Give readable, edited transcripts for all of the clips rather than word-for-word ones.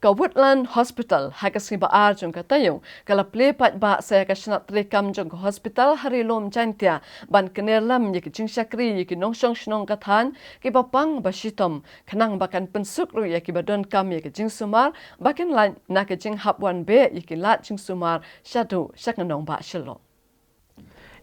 ka Woodland Hospital hakas ba arjung ka tayong kala Plie pat ba saya ka Shnat rekam jong hospital Ri-Lum Jaintia ban Ri-Lum yiki jing Shakri yiki nongsong shnong kathan ki bapang basitom kanang bakan pensuk ru yaki badon kam yiki jing sumar bakan lan na ke jing hapwan be yiki lat jing sumar shadu shaknong ba shilo.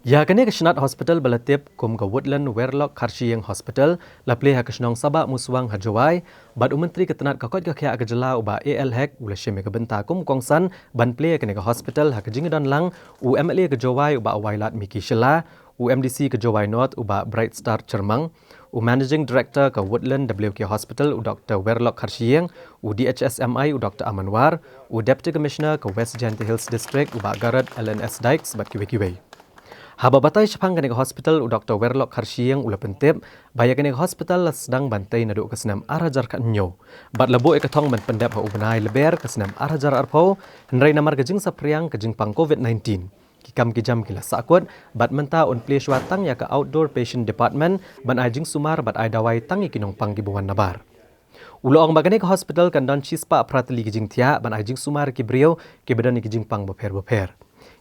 Ya kene ke Shnat Hospital balatip kum ke Woodland Werlock Karshiyeng Hospital la Plie ha kesnong sabak muswang ha Jowai bad umentri ketenat kakot ka khia gejala uba AL hack ula sheme ke benta kum kongsan ban Plie kene ke hospital ha ke jingdan lang u MLA ke Jowai uba wailat Miki Shela u MDC ke Jowai North uba Bright Star Cermang u Managing Director ke Woodland WK Hospital u Dr. Werlock Karshiyeng u DHSMI u Dr. Amanwar u Deputy Commissioner ke West Jaintia Hills District uba Garret LNS Dykes bat kiwe-kiwe. Haba batai sepang kene hospital u Dr. Werlock Karshiyeng ula pentip baya kene hospital sedang bantai naduk ke senam arajar ka nyo bat lebo ekatong men pendap ha ubenai leber ke senam arajar arpo henrai namar kejing sapriang kejing pang COVID-19 kikam kijam kila sakut bat menta on Plie swatang ya ke outdoor patient department ban ajing sumar bat ai dawai tangi kinong pang gibuan nabar uloong bagane ke hospital kan don chispa prateli kejing tia ban ajing sumar ki brio ke badan kejing pang beper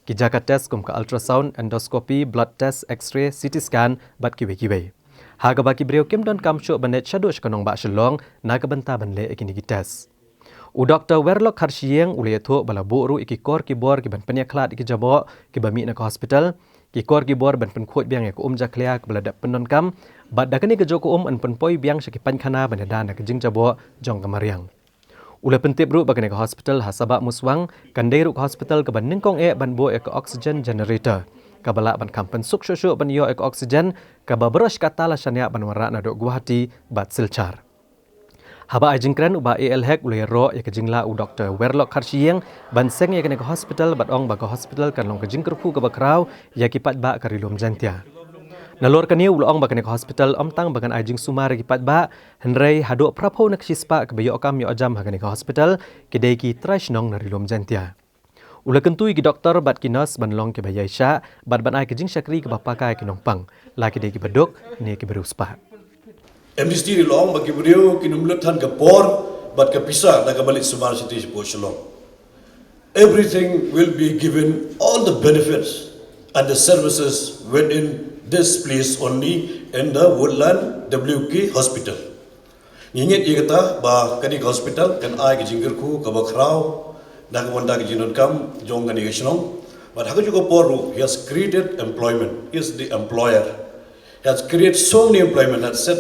Kijaka test kum ke ultrasound, endoscopy, blood test, x-ray, CT scan, bat kiwe-kiwe. Haga baki beliau kim don kam syuk banet syaduk sekanong bak syelong, naga benta banle ikini ki test. U Dr. Werlock Karshiyeng ule yatuk bala bukru iki kor kibor ki ban penyaklat iki jabok ki bami nak hospital, ki kor kibor ban penkut biang ya ku jaklia ke bala dak pendon kam, bat dakani ke joko an penpoi biang syaki pankana banedana ke jing jabok jong kamariang. Ula pentip ru bagane ke hospital hasabak muswang kandai ru ke hospital ke ban ningkong ban bo ke oxygen generator ka bala ban kampen suk syuk ban yo ke oxygen ka babrosh kata la shania ban wara na dok Guwahati bat silchar haba ajing kren uba AL hack ule ro ya ke jingla u Dr. Werlock Karshiyeng ban seng ya ke hospital bat ong ba ke hospital kan long ke jing kerpu ke bakrau ya ki pat ba ka Ri-Lum Jaintia. Nalor kani ulong bakan ke hospital omtang bakan ajing sumar ki patba henrei haduk prapo nak sispa ke bayo kam yo ajam bakan ke hospital kedai ki trash nong na Ri-Lum Jaintia. Ula kentui ki doktor bat ki nurse banlong ke bayai sya bat ban ai ke jing Shakri ke bapakai ke nongpang la kedai ki beduk ni ke beruspa. MDC Ri-Lum bagi beliau ki numletan ke por bat ke pisah dak balik sumar siti shalom. Everything will be given all the benefits and the services within this place only in the Woodland WK Hospital. Nyingit ia kata bah kani hospital kan ai ke jinggerku ke bakrau dak wanda ke jinon kam jong kani ke shnong but haka juga poru he has created employment. He is the employer. He has created so many employment that said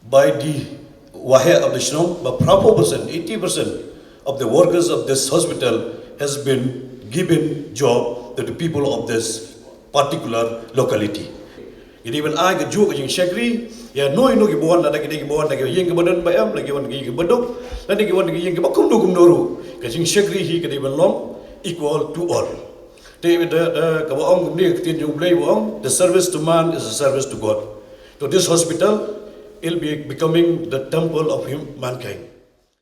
by the wahya of the shnong but proper percent 80% of the workers of this hospital has been given job to the people of this particular locality. Jadi when I get joke jing Shakri, ya no ki buan da ki buan da ki yeng ke badan bayam lagi wan ki bedok, nanti ki wan ki yeng ke bakum do kum doru. Ke jing Shakri hi ke ban long equal to all. Te da ka ba ong ni tin jung play ong the service to man is a service to God. So this hospital will be becoming the temple of mankind.